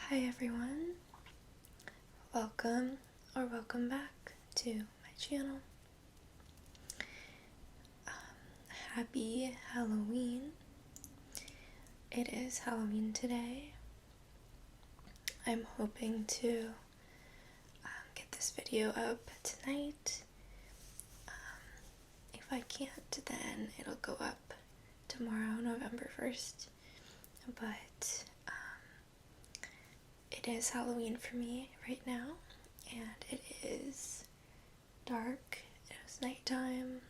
Hi everyone, welcome back to my channel. Happy Halloween. It is Halloween today. I'm hoping to get this video up tonight. If I can't, then it'll go up tomorrow, November 1st. But it is Halloween for me right now, and it is dark. It is nighttime.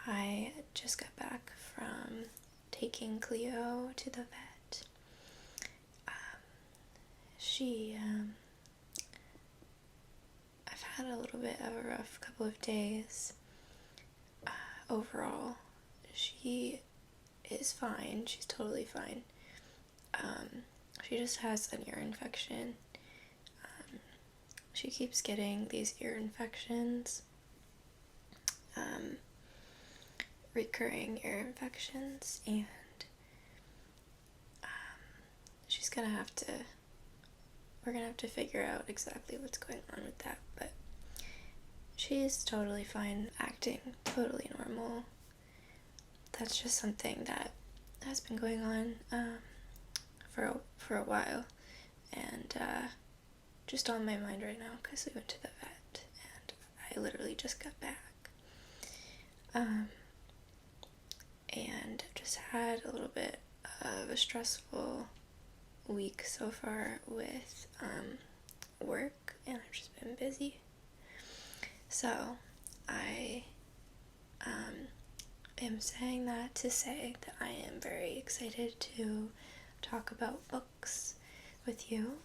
I just got back from taking Cleo to the vet. I've had a little bit of a rough couple of days. Overall, she is fine. She's totally fine. She just has an ear infection. She keeps getting these ear infections, recurring ear infections, and we're gonna have to figure out exactly what's going on with that, but she's totally fine, acting totally normal. That's just something that has been going on for a while, and just on my mind right now because we went to the vet and I literally just got back. And I've just had a little bit of a stressful week so far with work, and I've just been busy. So I am saying that to say that I am very excited to talk about books with you.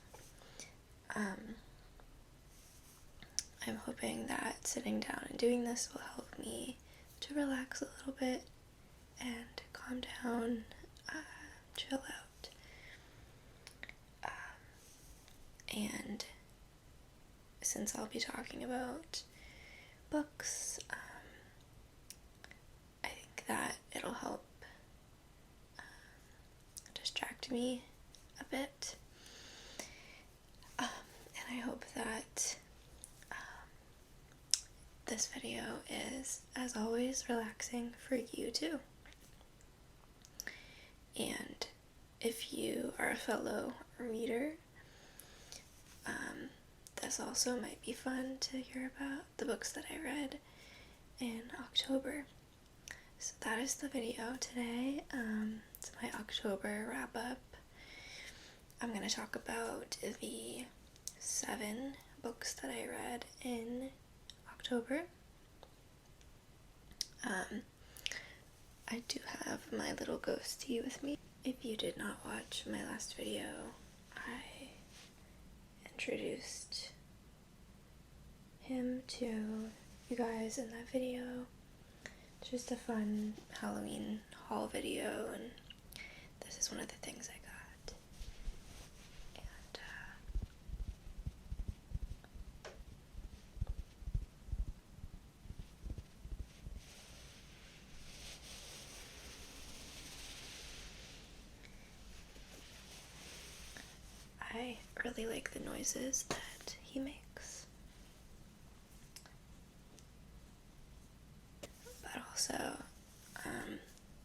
I'm hoping that sitting down and doing this will help me to relax a little bit and calm down, chill out. And since I'll be talking about books, I think that it'll help distract me a bit. And I hope that this video is, as always, relaxing for you too. And if you are a fellow reader, this also might be fun to hear about the books that I read in October. So that is the video today. It's my October wrap up. I'm going to talk about the 7 books that I read in October. I do have my little ghostie with me. If you did not watch my last video, I introduced him to you guys in that video. It's just a fun Halloween haul video, and this is one of the things I got. And I really like the noises that he makes. But also,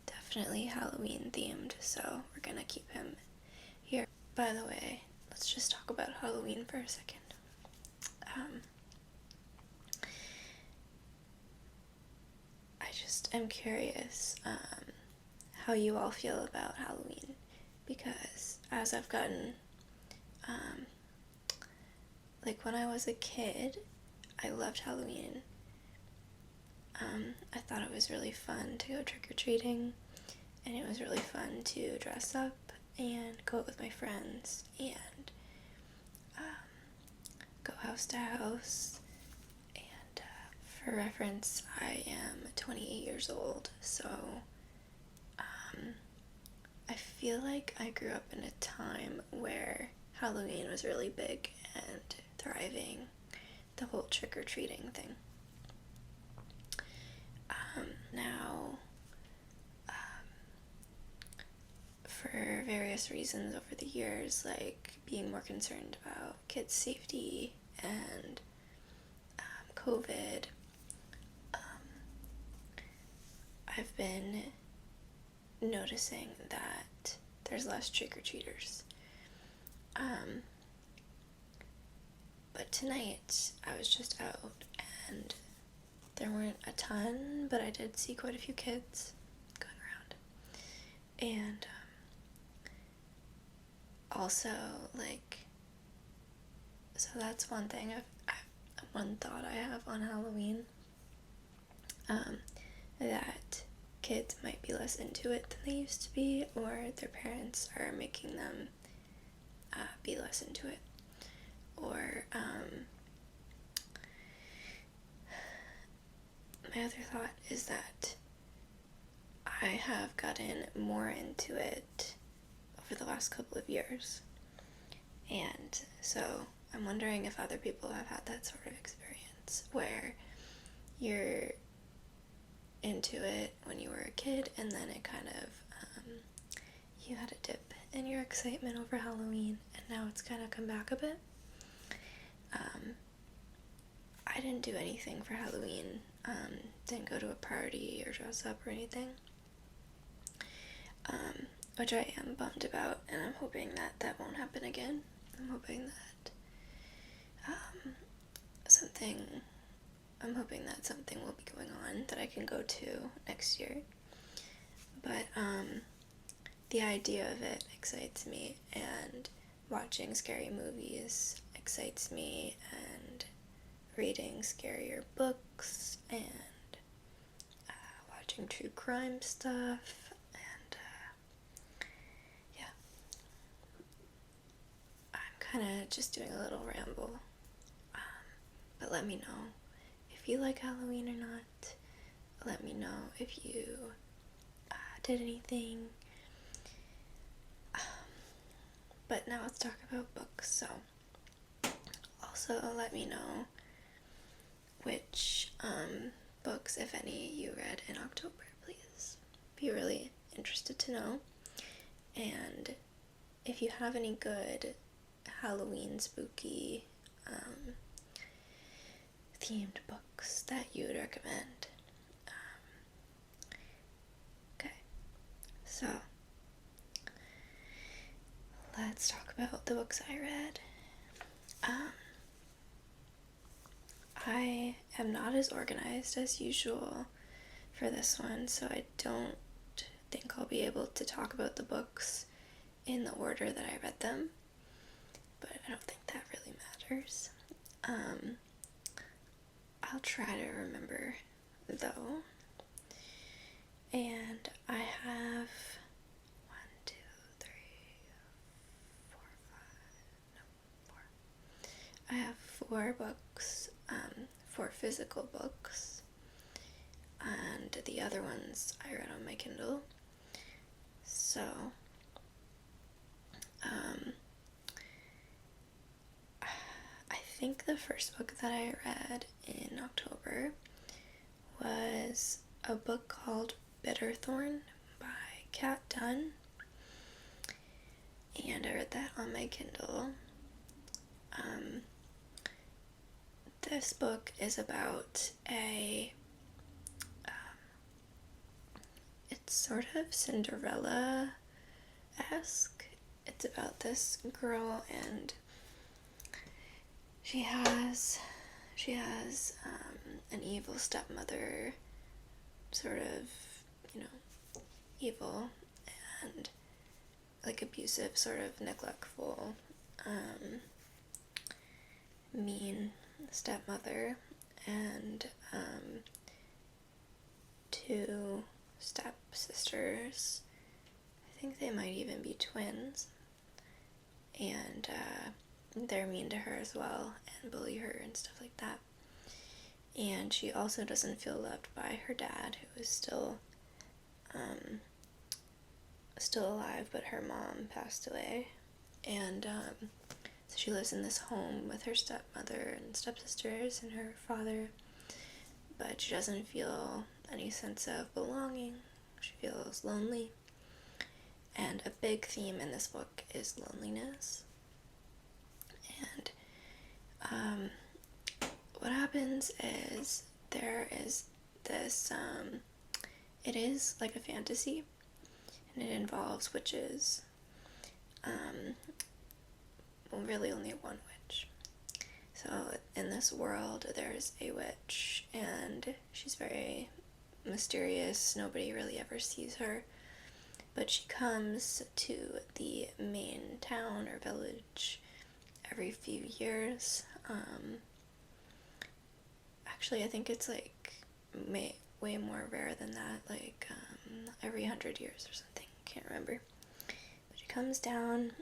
definitely Halloween themed, so we're gonna keep him here. By the way, let's just talk about Halloween for a second. I just am curious how you all feel about Halloween, because as I've gotten like when I was a kid, I loved Halloween. I thought it was really fun to go trick-or-treating, and it was really fun to dress up and go out with my friends and go house to house. And for reference, I am 28 years old, so I feel like I grew up in a time where Halloween was really big and thriving, the whole trick-or-treating thing. Now, for various reasons over the years, like being more concerned about kids' safety and COVID, I've been noticing that there's less trick-or-treaters. But tonight I was just out and there weren't a ton, but I did see quite a few kids going around. And also, like, so that's one thing, one thought I have on Halloween, that kids might be less into it than they used to be, or their parents are making them be less into it. Or, my other thought is that I have gotten more into it over the last couple of years. And so I'm wondering if other people have had that sort of experience where you're into it when you were a kid and then it kind of, you had a dip in your excitement over Halloween and now it's kind of come back a bit. I didn't do anything for Halloween, didn't go to a party or dress up or anything, which I am bummed about, and I'm hoping that that won't happen again. I'm hoping that something will be going on that I can go to next year, but the idea of it excites me, and watching scary movies excites me, and reading scarier books, and watching true crime stuff, and yeah. I'm kind of just doing a little ramble, but let me know if you like Halloween or not. Let me know if you did anything. But now let's talk about books. So, also let me know which books, if any, you read in October, please. Be really interested to know. And if you have any good Halloween spooky themed books that you would recommend. Okay, so let's talk about the books I read. I am not as organized as usual for this one, so I don't think I'll be able to talk about the books in the order that I read them, but I don't think that really matters. I'll try to remember, though. And I have 4. I have 4 books, 4 physical books, and the other ones I read on my Kindle. So, I think the first book that I read in October was a book called Bitter Thorn by Kat Dunn, and I read that on my Kindle. This book is about it's sort of Cinderella-esque. It's about this girl, and she has an evil stepmother, sort of, evil and like abusive, sort of neglectful, mean stepmother, and 2 stepsisters. I think they might even be twins, and they're mean to her as well and bully her and stuff like that. And she also doesn't feel loved by her dad, who is still alive, but her mom passed away. And so she lives in this home with her stepmother and stepsisters and her father, but she doesn't feel any sense of belonging. She feels lonely. And a big theme in this book is loneliness. And what happens is there is this, it is like a fantasy, and it involves witches. Well, really only one witch. So in this world, there's a witch, and she's very mysterious. Nobody really ever sees her. But she comes to the main town or village every few years. Actually, I think it's like way more rare than that, like every 100 years or something. Can't remember. But she comes down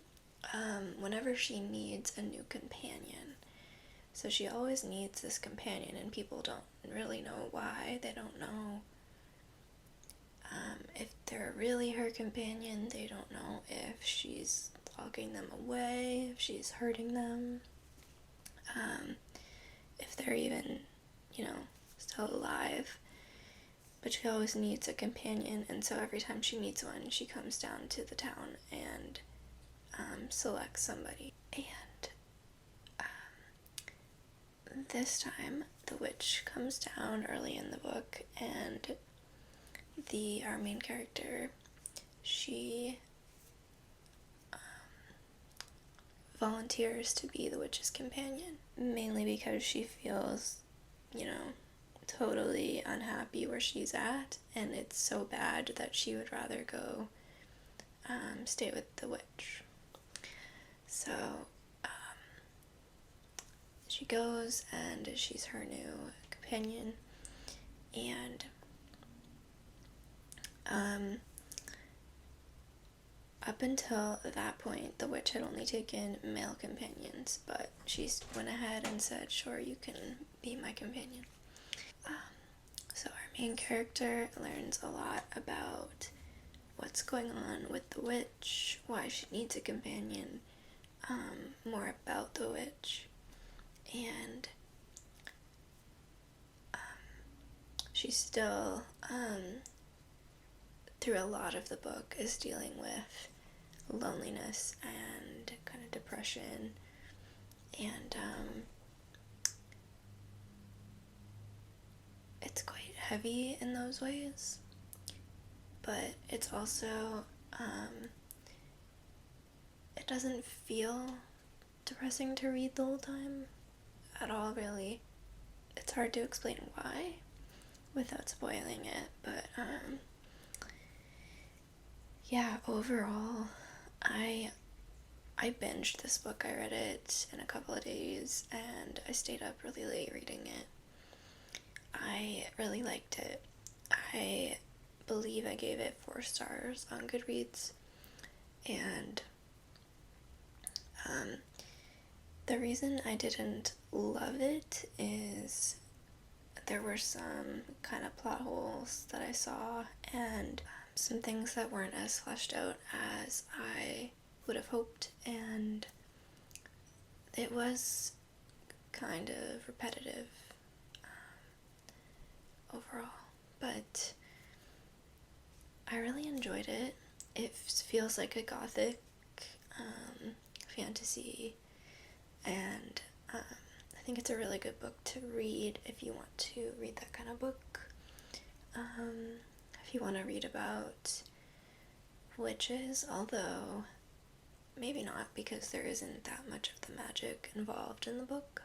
whenever she needs a new companion. So she always needs this companion, and people don't really know why. They don't know if they're really her companion. They don't know if she's locking them away, if she's hurting them, if they're even, still alive. But she always needs a companion, and so every time she meets one, she comes down to the town and selects somebody. And this time, the witch comes down early in the book, and our main character, she volunteers to be the witch's companion, mainly because she feels, totally unhappy where she's at, and it's so bad that she would rather go stay with the witch. So she goes, and she's her new companion, and up until that point, the witch had only taken male companions, but she went ahead and said, sure, you can be my companion. So our main character learns a lot about what's going on with the witch, why she needs a companion, more about the witch, and she still, through a lot of the book, is dealing with loneliness and kind of depression, and it's quite heavy in those ways, but it's also, it doesn't feel depressing to read the whole time at all, really. It's hard to explain why without spoiling it, but yeah, overall, I binged this book. I read it in a couple of days, and I stayed up really late reading it. I really liked it. I believe I gave it 4 stars on Goodreads, and the reason I didn't love it is there were some kind of plot holes that I saw, and some things that weren't as fleshed out as I would have hoped, and it was kind of repetitive overall, but I really enjoyed it. It feels like a gothic fantasy, and I think it's a really good book to read if you want to read that kind of book. If you want to read about witches, although maybe not, because there isn't that much of the magic involved in the book.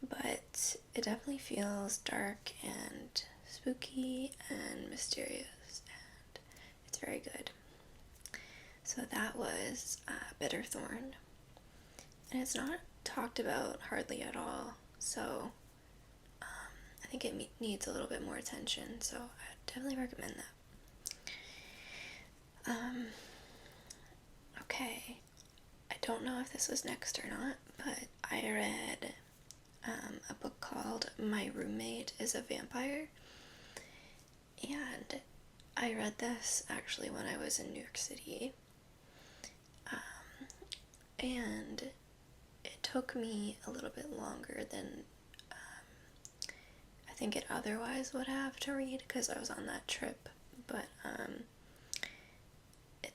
But it definitely feels dark and spooky and mysterious, and it's very good. So that was Bitter Thorn, and it's not talked about hardly at all, so I think it needs a little bit more attention, so I definitely recommend that. Okay, I don't know if this was next or not, but I read a book called My Roommate is a Vampire, and I read this actually when I was in New York City, and it took me a little bit longer than I think it otherwise would have to read, because I was on that trip, but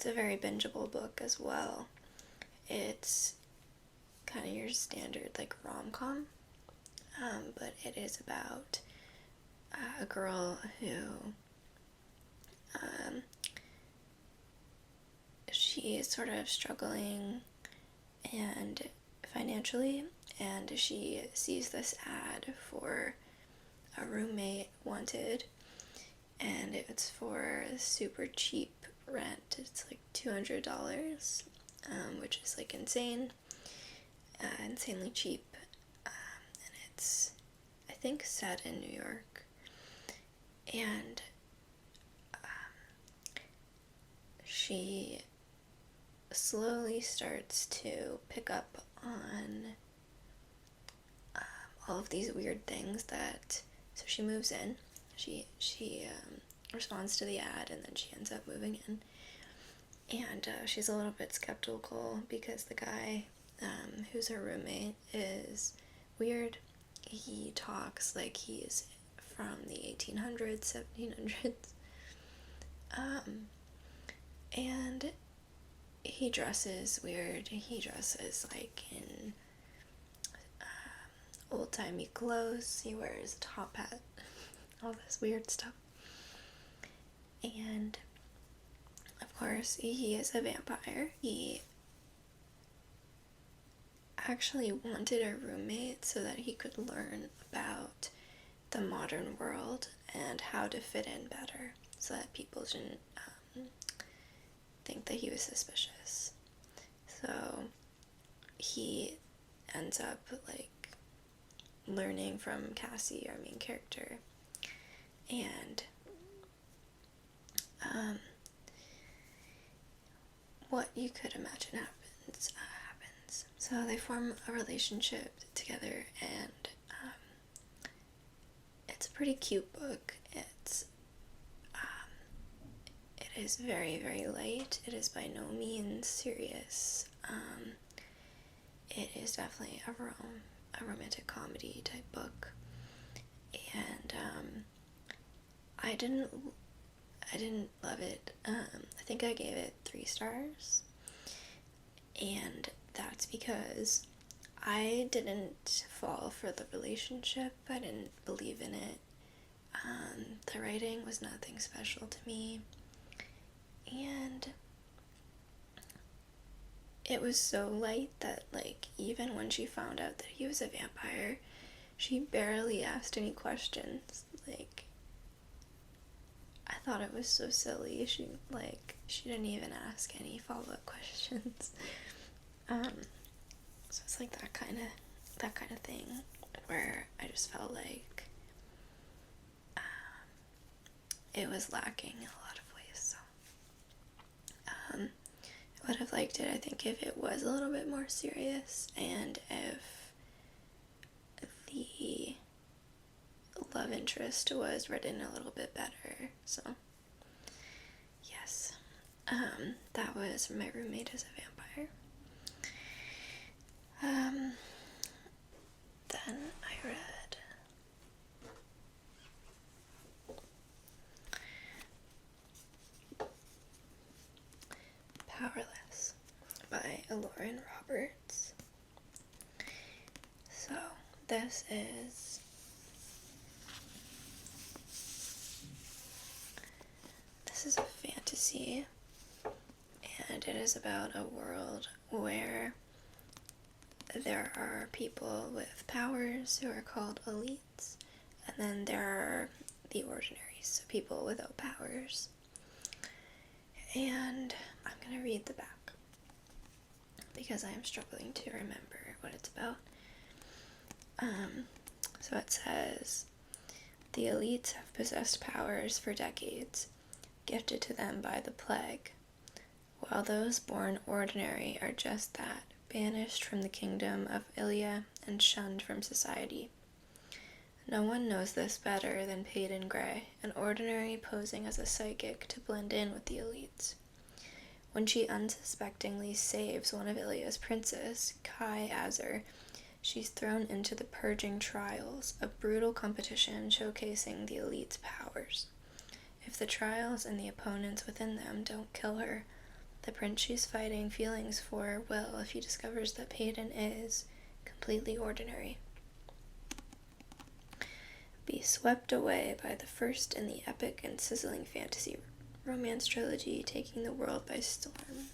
it's a very bingeable book as well. It's kind of your standard like rom-com, but it is about a girl who she is sort of struggling and financially, and she sees this ad for a roommate wanted, and it's for super cheap rent. It's like $200, which is like insanely cheap, and it's, I think, set in New York, and she slowly starts to pick up on all of these weird things that, so she moves in, she responds to the ad, and then she ends up moving in, and she's a little bit skeptical because the guy who's her roommate is weird. He talks like he's from the 1800s, 1700s, and he dresses weird. He dresses like in old-timey clothes. He wears a top hat, all this weird stuff. And of course, he is a vampire. He actually wanted a roommate so that he could learn about the modern world and how to fit in better, so that people didn't think that he was suspicious. So he ends up like learning from Cassie, our main character, and what you could imagine happens. So they form a relationship together, and it's a pretty cute book. It is very, very light. It is by no means serious. It is definitely a romantic comedy type book, and I didn't love it. I think I gave it 3 stars, and that's because I didn't fall for the relationship. I didn't believe in it. The writing was nothing special to me, and it was so light that, like, even when she found out that he was a vampire, she barely asked any questions. Like, I thought it was so silly. She didn't even ask any follow-up questions. So it's like that kind of thing where I just felt like it was lacking in a lot of ways. So I would have liked it, I think, if it was a little bit more serious, and if the love interest was written a little bit better. So yes, that was My Roommate is a Vampire. Then I read Powerless by Lauren Roberts. So this is a fantasy, and it is about a world where there are people with powers who are called elites, and then there are the ordinaries, so people without powers. And I'm going to read the back because I am struggling to remember what it's about. So it says, the elites have possessed powers for decades, gifted to them by the plague, while those born ordinary are just that, banished from the kingdom of Ilia and shunned from society. No one knows this better than Peyton Gray, an ordinary posing as a psychic to blend in with the elites. When she unsuspectingly saves one of Ilia's princes, Kai Azar, she's thrown into the Purging Trials, a brutal competition showcasing the elite's powers. If the trials and the opponents within them don't kill her, the prince she's fighting feelings for will if he discovers that Peyton is completely ordinary. Be swept away by the first in the epic and sizzling fantasy romance trilogy taking the world by storm.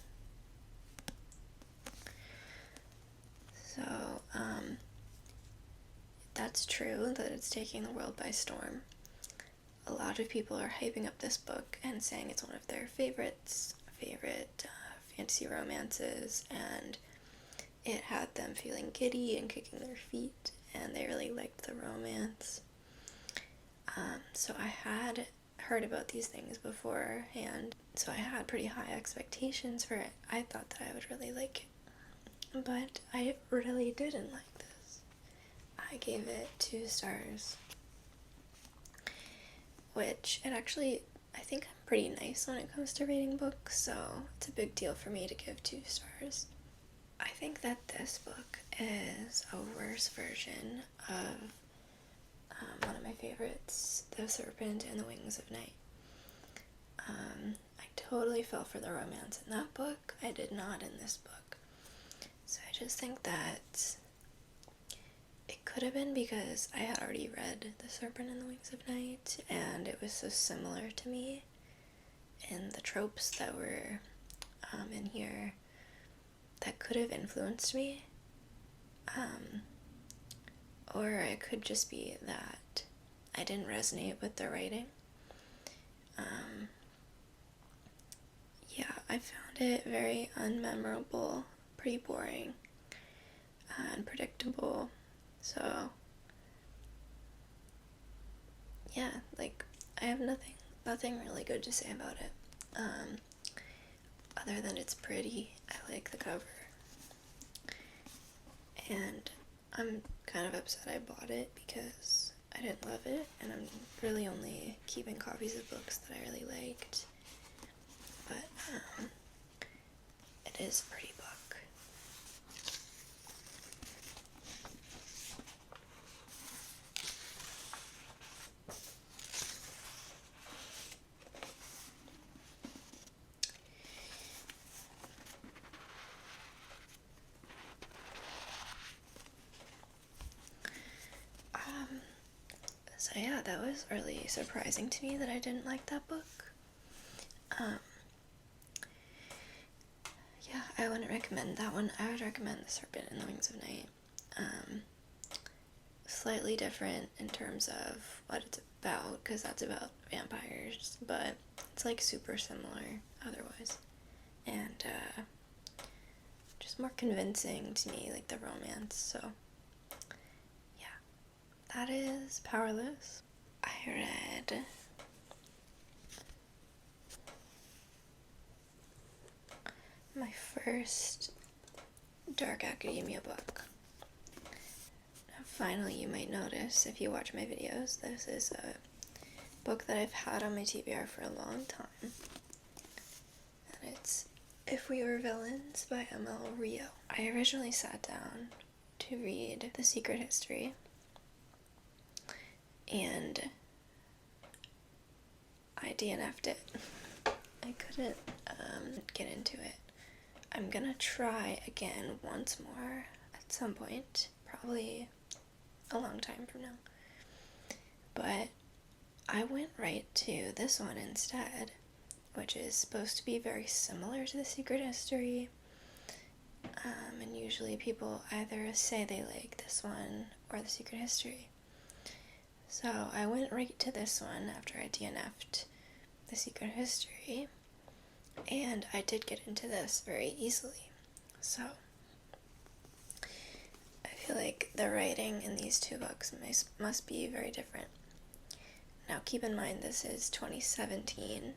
So, that's true that it's taking the world by storm. A lot of people are hyping up this book and saying it's one of their favorite fantasy romances, and it had them feeling giddy and kicking their feet, and they really liked the romance. So I had heard about these things beforehand, so I had pretty high expectations for it. I thought that I would really like it, but I really didn't like this. I gave it 2 stars, which it actually, I think I'm pretty nice when it comes to rating books, so it's a big deal for me to give 2 stars. I think that this book is a worse version of one of my favorites, The Serpent and the Wings of Night. I totally fell for the romance in that book. I did not in this book. So I just think that it could have been because I had already read The Serpent and the Wings of Night, and it was so similar to me in the tropes that were in here that could have influenced me. Or it could just be that I didn't resonate with the writing. Yeah, I found it very unmemorable, pretty boring, and predictable. So, yeah, like, I have nothing really good to say about it. Other than it's pretty. I like the cover. And I'm kind of upset I bought it because I didn't love it, and I'm really only keeping copies of books that I really liked. But it is a pretty book. So yeah, that was really surprising to me that I didn't like that book. Yeah, I wouldn't recommend that one. I would recommend The Serpent and the Wings of Night. Slightly different in terms of what it's about, because that's about vampires, but it's like super similar otherwise. And just more convincing to me, like the romance, so that is Powerless. I read my first dark academia book. Now, finally, you might notice if you watch my videos, this is a book that I've had on my TBR for a long time. And it's If We Were Villains by M.L. Rio. I originally sat down to read The Secret History, and I DNF'd it. I couldn't get into it. I'm gonna try again once more at some point, probably a long time from now. But I went right to this one instead, which is supposed to be very similar to The Secret History. And usually people either say they like this one or The Secret History. So I went right to this one after I DNF'd The Secret History, and I did get into this very easily. So I feel like the writing in these 2 books must be very different. Now keep in mind this is 2017,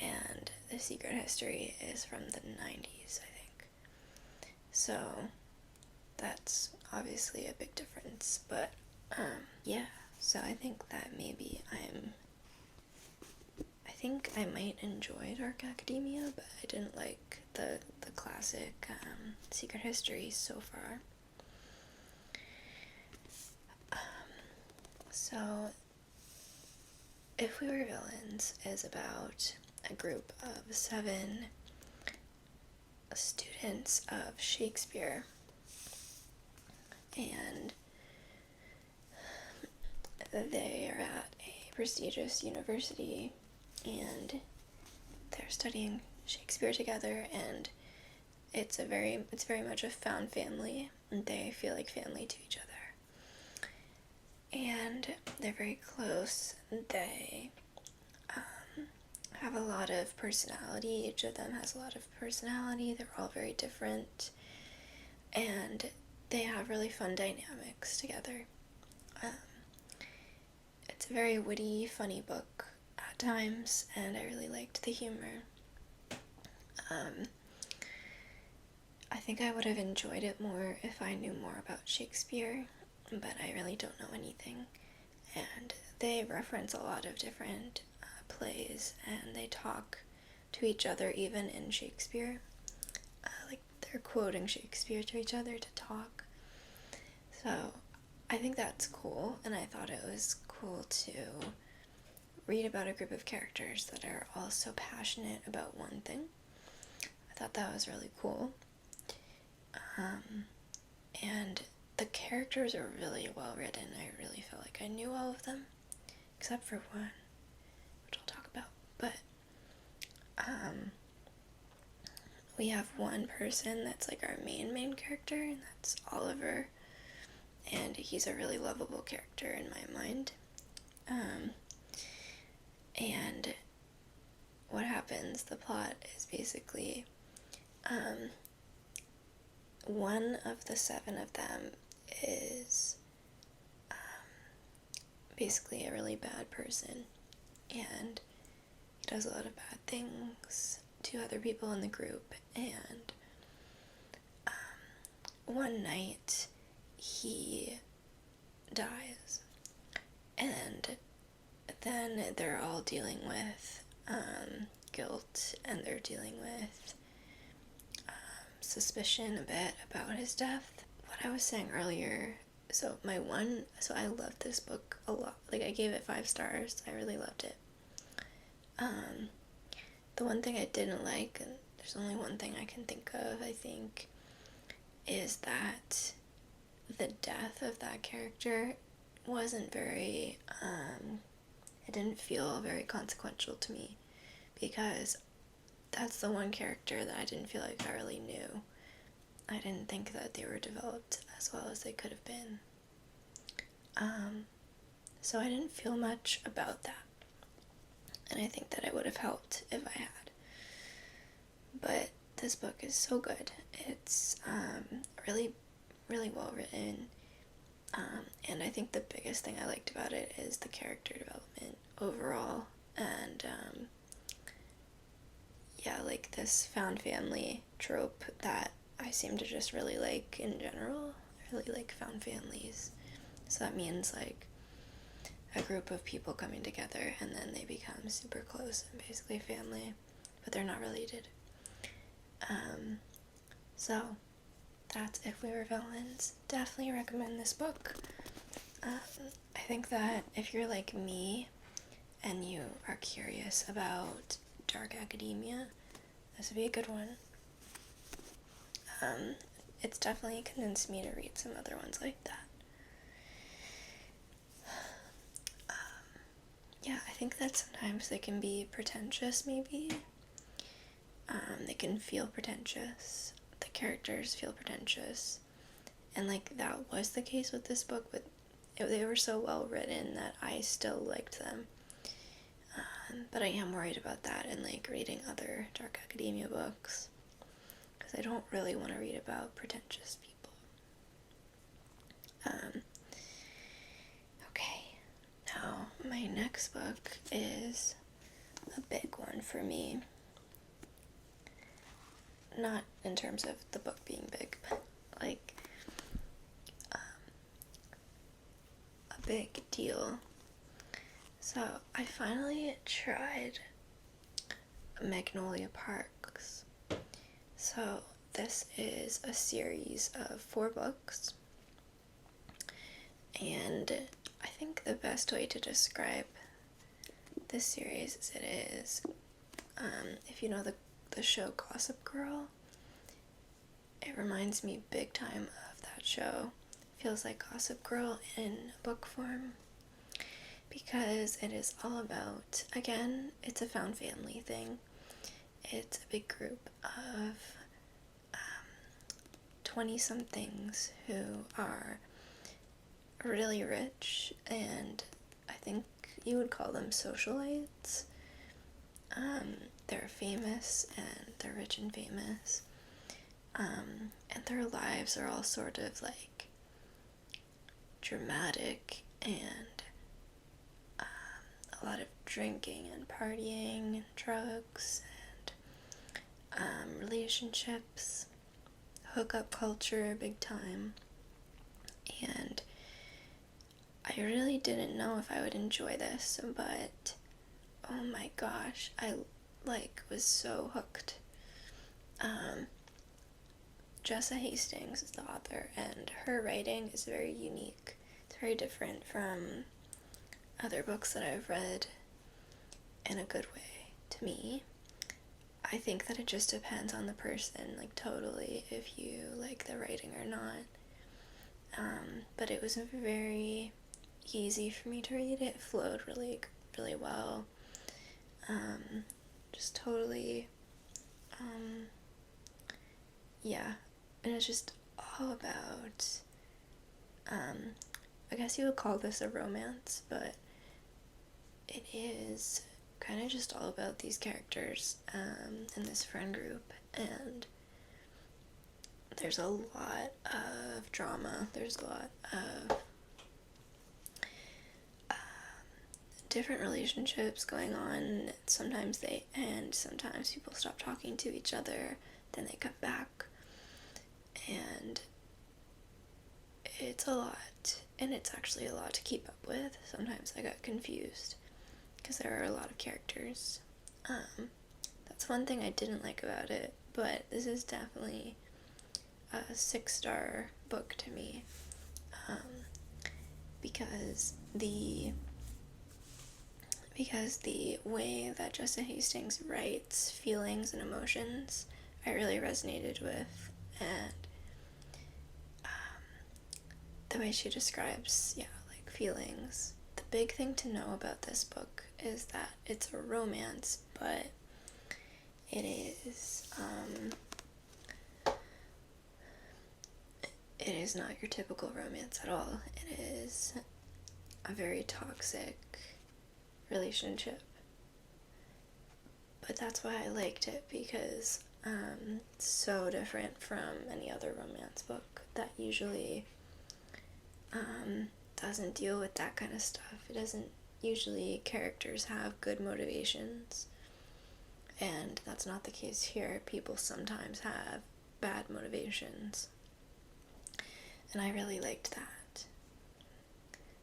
and The Secret History is from the 90s, I think. So that's obviously a big difference, but yeah, so I think that maybe I think I might enjoy dark academia, but I didn't like the classic Secret History so far. So If We Were Villains is about a group of 7 students of Shakespeare, and they are at a prestigious university, and they're studying Shakespeare together, and it's very much a found family, and they feel like family to each other. And they're very close. They have a lot of personality. Each of them has a lot of personality. They're all very different, and they have really fun dynamics together. It's a very witty, funny book at times, and I really liked the humor. I think I would have enjoyed it more if I knew more about Shakespeare, but I really don't know anything. And they reference a lot of different plays, and they talk to each other even in Shakespeare. Like, they're quoting Shakespeare to each other to talk. So I think that's cool, and I thought it was cool to read about a group of characters that are all so passionate about one thing. I thought that was really cool. And the characters are really well written. I really felt like I knew all of them, except for one, which I'll talk about. But we have one person that's like our main character, and that's Oliver, and he's a really lovable character in my mind. And what happens, the plot is basically one of the 7 of them is basically a really bad person, and he does a lot of bad things to other people in the group, and one night he dies, and then they're all dealing with guilt, and they're dealing with suspicion a bit about his death. What I was saying earlier, so I loved this book a lot. Like, I gave it 5 stars. I really loved it. The one thing I didn't like, and there's only one thing I can think of, I think, is that the death of that character wasn't very, it didn't feel very consequential to me, because that's the one character that I didn't feel like I really knew. I didn't think that they were developed as well as they could have been. So I didn't feel much about that. And I think that it would have helped if I had. But this book is so good. It's really, really well written. And I think the biggest thing I liked about it is the character development overall. And like this found family trope that I seem to just really like in general. I really like found families. So that means like a group of people coming together and then they become super close and basically family, but they're not related. So that's If We Were Villains. Definitely recommend this book. I think that if you're like me and you are curious about dark academia, this would be a good one. It's definitely convinced me to read some other ones like that. I think that sometimes they can be pretentious, maybe. They can feel pretentious. The characters feel pretentious. And, like, that was the case with this book, but they were so well written that I still liked them. But I am worried about that in, like, reading other dark academia books, because I don't really want to read about pretentious people. Okay, now my next book is a big one for me. Not in terms of the book being big, but like a big deal. So I finally tried Magnolia Parks. So this is a series of 4 books, and I think the best way to describe this series is it is, if you know the show Gossip Girl, It reminds me big time of that show. Feels like Gossip Girl in book form, because it is all about, again, it's a found family thing. It's a big group of 20-somethings who are really rich, and I think you would call them socialites. They're famous, and they're rich and famous, and their lives are all sort of like dramatic, and a lot of drinking and partying and drugs and relationships, hookup culture big time. And I really didn't know if I would enjoy this, but oh my gosh, I was so hooked. Jessa Hastings is the author, and her writing is very unique. It's very different from other books that I've read in a good way, to me. I think that it just depends on the person, totally, if you like the writing or not. But it was very easy for me to read. It flowed really, really well. Just totally, yeah. And it's just all about, I guess you would call this a romance, but it is kind of just all about these characters in this friend group, and there's a lot of drama, there's a lot of different relationships going on. Sometimes they end, sometimes people stop talking to each other, then they come back, and it's a lot, and it's actually a lot to keep up with. Sometimes I got confused because there are a lot of characters. That's one thing I didn't like about it, but this is definitely a 6-star book to me, because the way that Jessa Hastings writes feelings and emotions, I really resonated with, and the way she describes, feelings. The big thing to know about this book is that it's a romance, but it is not your typical romance at all. It is a very toxic relationship. But that's why I liked it, because it's so different from any other romance book that usually doesn't deal with that kind of stuff. It doesn't usually, characters have good motivations, and that's not the case here. People sometimes have bad motivations, and I really liked that.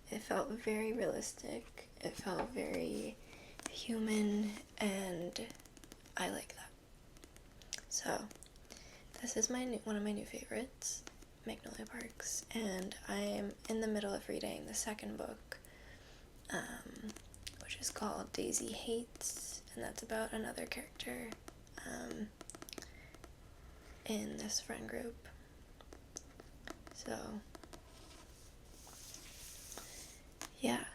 It felt very realistic, it felt very human, and I like that. So this is one of my new favorites, Magnolia Parks, and I'm in the middle of reading the second book, which is called Daisy Hates, and that's about another character in this friend group. So yeah,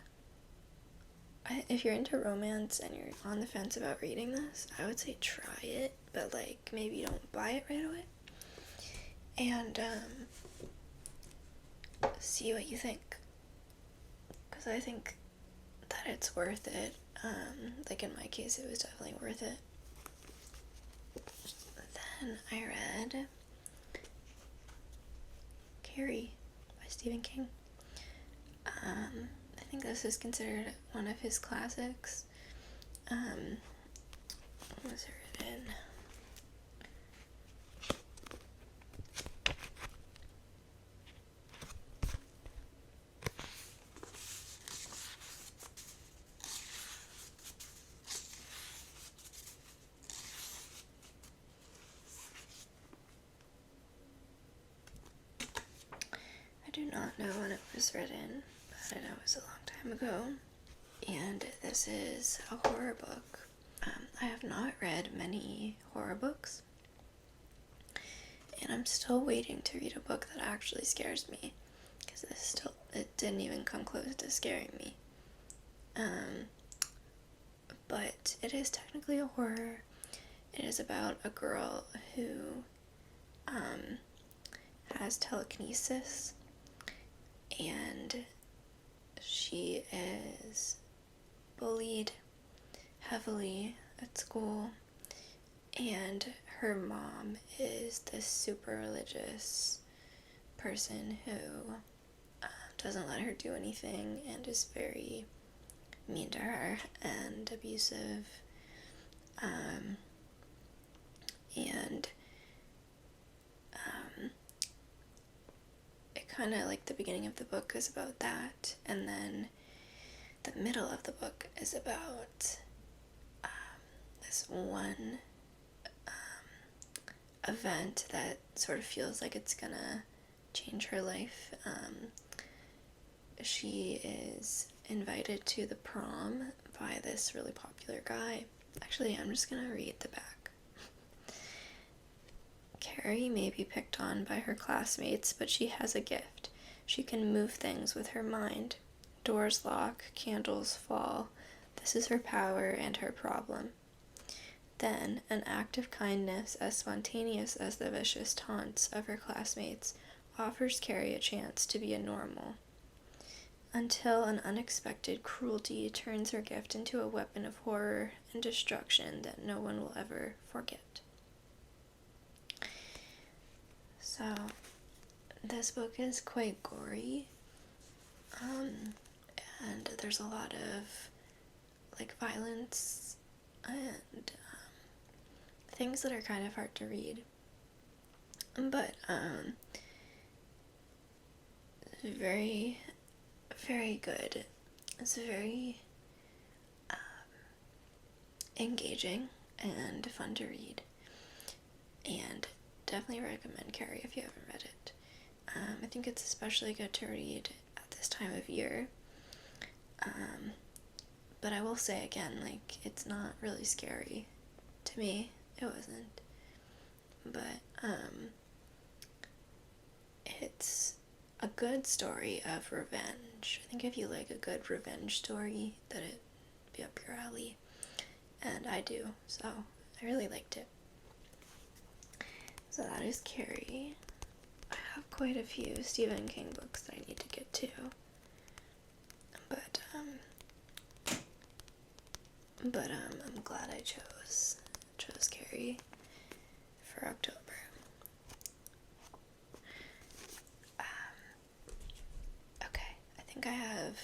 if you're into romance and you're on the fence about reading this, I would say try it, but maybe don't buy it right away, and see what you think, because I think that it's worth it. In my case, it was definitely worth it. Then I read Carrie by Stephen King. I think this is considered one of his classics. What was it written? I do not know when it was written, but I know it was a long time ago. And this is a horror book. I have not read many horror books, And I'm still waiting to read a book that actually scares me, because it didn't even come close to scaring me. But it is technically a horror. It is about a girl who has telekinesis, and she is bullied heavily at school, and her mom is this super religious person who doesn't let her do anything and is very mean to her and abusive, and it kind of, like, the beginning of the book is about that, and then the middle of the book is about this one event that sort of feels like it's gonna change her life. She is invited to the prom by this really popular guy. Actually, I'm just gonna read the back. Carrie may be picked on by her classmates, but she has a gift. She can move things with her mind. Doors lock, candles fall. This is her power and her problem. Then, an act of kindness as spontaneous as the vicious taunts of her classmates offers Carrie a chance to be a normal. Until an unexpected cruelty turns her gift into a weapon of horror and destruction that no one will ever forget. So, this book is quite gory, and there's a lot of, like, violence and things that are kind of hard to read, but very, very good. It's very engaging and fun to read, and definitely recommend Carrie if you haven't read it. I think it's especially good to read at this time of year, but I will say again, like, it's not really scary. To me, it wasn't, but it's a good story of revenge. I think if you like a good revenge story, that it'd be up your alley, and I do, so I really liked it. So that is Carrie. I have quite a few Stephen King books that I need to get to, but I'm glad I chose Carrie for October. Okay, I think I have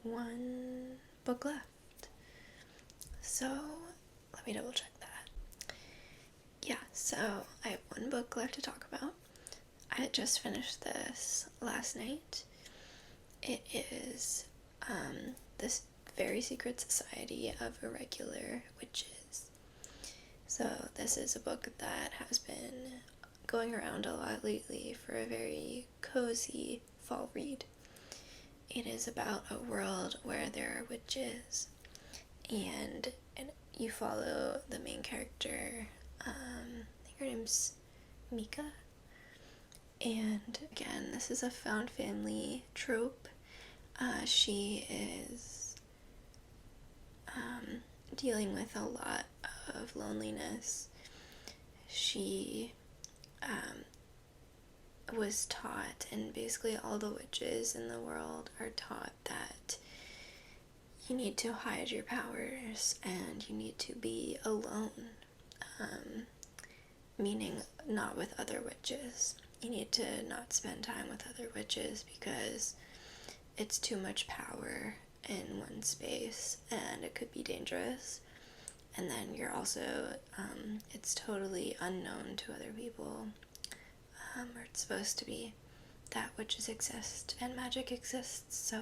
one book left, so let me double check that. Yeah, so I have one book left to talk about. I had just finished this last night. It is this very secret society of irregular witches. So this is a book that has been going around a lot lately for a very cozy fall read. It is about a world where there are witches, and you follow the main character, I think her name's Mika, and again, this is a found family trope. She is dealing with a lot of loneliness. She was taught, and basically all the witches in the world are taught, that you need to hide your powers and you need to be alone, meaning not with other witches. You need to not spend time with other witches because it's too much power in one space and it could be dangerous. And then you're also, it's totally unknown to other people, or it's supposed to be that witches exist and magic exists. So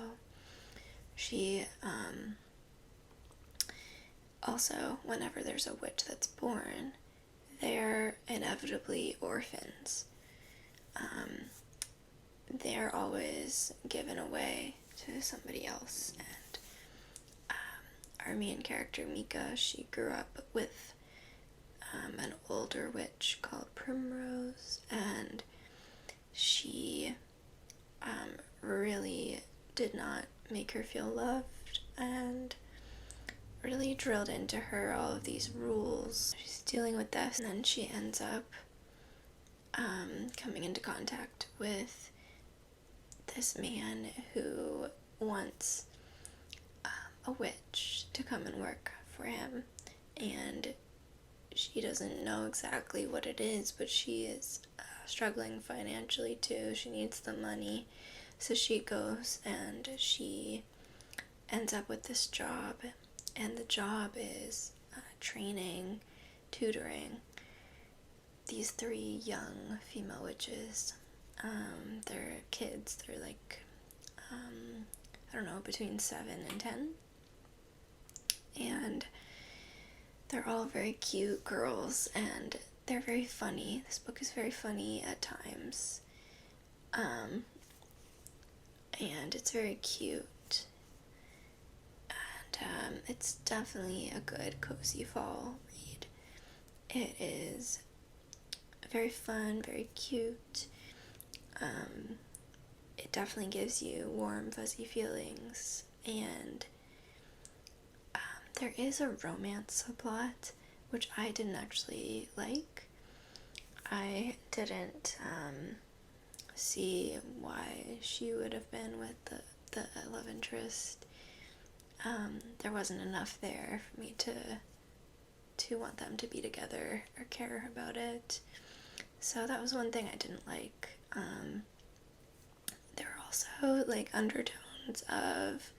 she, also, whenever there's a witch that's born, they're inevitably orphans. They're always given away to somebody else, and our main character, Mika, she grew up with an older witch called Primrose, and she really did not make her feel loved and really drilled into her all of these rules. She's dealing with this, and then she ends up coming into contact with this man who wants a witch to come and work for him, and she doesn't know exactly what it is, but she is struggling financially too. She needs the money, so she goes and she ends up with this job, and the job is tutoring these 3 young female witches. They're kids, they're like, I don't know, between 7 and 10. And they're all very cute girls, and they're very funny. This book is very funny at times. And it's very cute. And it's definitely a good, cozy fall read. It is very fun, very cute. It definitely gives you warm, fuzzy feelings, and there is a romance subplot, which I didn't actually like. I didn't see why she would have been with the love interest. There wasn't enough there for me to want them to be together or care about it. So that was one thing I didn't like. There were also like undertones of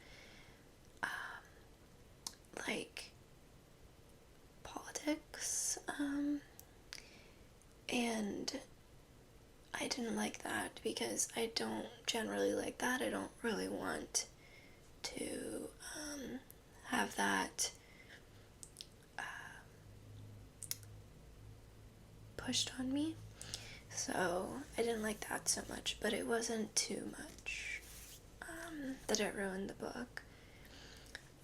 like politics, and I didn't like that because I don't generally like that. I don't really want to have that pushed on me. So I didn't like that so much, but it wasn't too much that it ruined the book.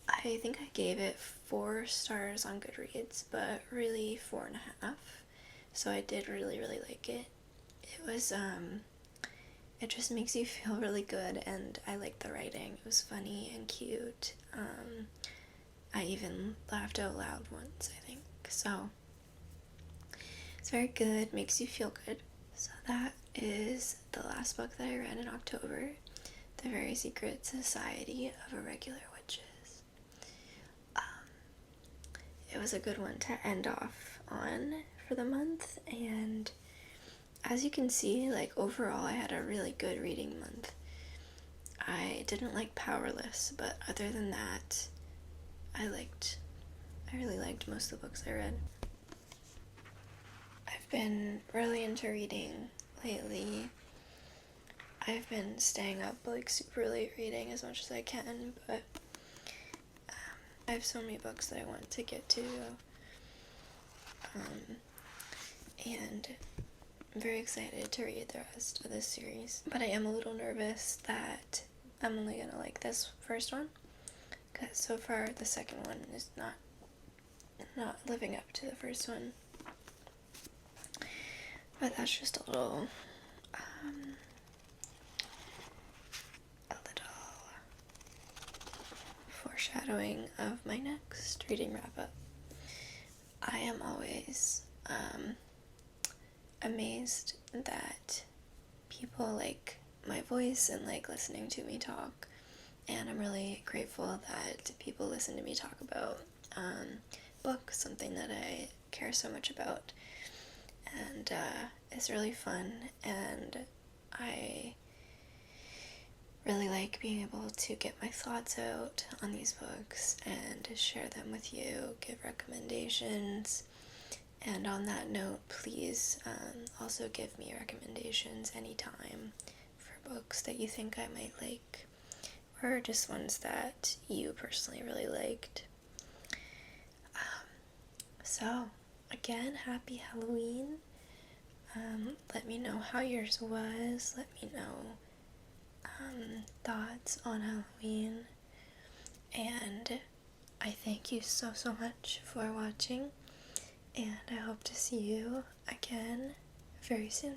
I think I gave it 4 stars on Goodreads, but really 4.5. So I did really, really like it. It was, it just makes you feel really good, and I liked the writing. It was funny and cute. I even laughed out loud once, I think. So it's very good, makes you feel good. So that is the last book that I read in October, The Very Secret Society of Irregular Witches. It was a good one to end off on for the month, and as you can see, like overall I had a really good reading month. I didn't like Powerless, but other than that, I really liked most of the books I read. I've been really into reading lately. I've been staying up like super late reading as much as I can, but I have so many books that I want to get to, and I'm very excited to read the rest of this series. But I am a little nervous that I'm only gonna like this first one, because so far the second one is not living up to the first one. But that's just a little foreshadowing of my next reading wrap-up. I am always amazed that people like my voice and like listening to me talk, and I'm really grateful that people listen to me talk about books, something that I care so much about, and it's really fun, and I really like being able to get my thoughts out on these books and share them with you, give recommendations. And on that note, please also give me recommendations anytime for books that you think I might like, or just ones that you personally really liked. So, again, happy Halloween. Let me know how yours was. Let me know thoughts on Halloween, and I thank you so much for watching, and I hope to see you again very soon.